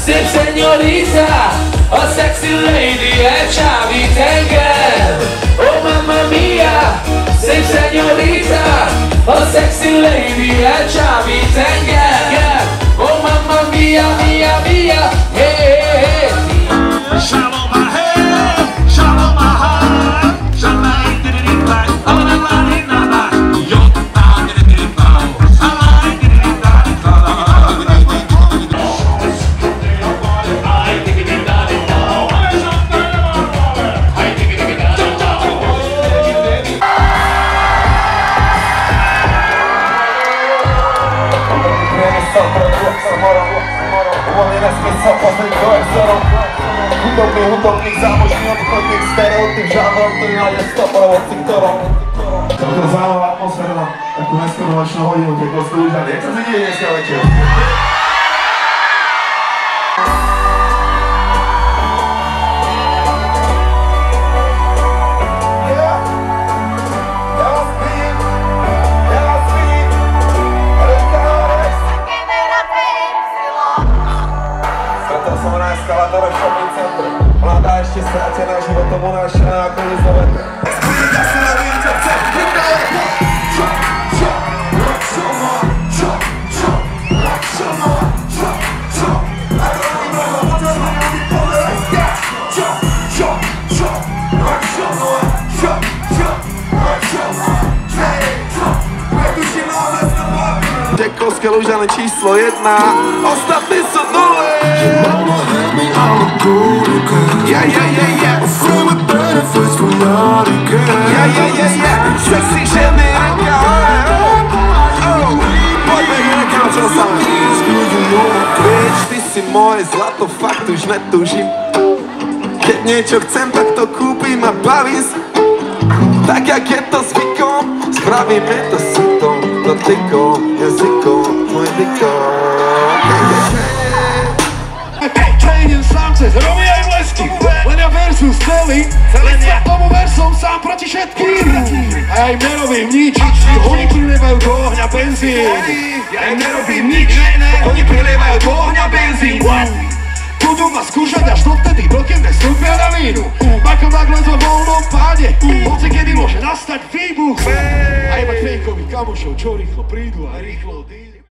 Szép señorita, a sexy lady elcsábít engem. Oh mamma mia, szép señorita, a sexy lady elcsábít engem. Oh mamma mia, mia, mia, hey, hey, hey. Shalom my head, shalom my heart, shalom did it in life, I'm in a line in a line, yo, I did it in life, I did it in Hudobných zámožných obchodných stereotyp, žánrov, ktorý nájde stoprovodci, ktorom toto zaujímavá atmosféra na takú neskôrú nočnú hodinu, tak to skúšali. Jak sa vidíte dneska večer? Stretol som na eskalátore v shopping centre. Mladá ešte strátená životom unášaná ako lizo vetre. Spýta sa na více, chce Čekovské Lužany číslo 1, ostatní sú nule. Yeah, yeah, yeah, yeah. Yeah, yeah, yeah, yeah. Sexy ženy, reka, poďme reka, čo sa vieš, ty si moje zlato, fakt už netúžim. Keď niečo chcem, tak to kúpim a bavím sa. Tak jak je to zvykom, spravíme to sitom, dotykom, jazykom, môj dykom. Prejdem sám cez romy aj blesky, len ja versus celý, len ja tomu versom sám proti všetkým. Aj nerobím nič, oni prilievajú do ohňa benzín. Ja im nerobím nič, oni prilievajú do ohňa benzín. Budú ma skúšať až dovtedy, dokým nestúpia na vínu. Ako takhle vo voľnom páde, hoci kedy môže nastať výbuch. A iba fejkovi kamošov, čo rýchlo prídu a rýchlo odídu.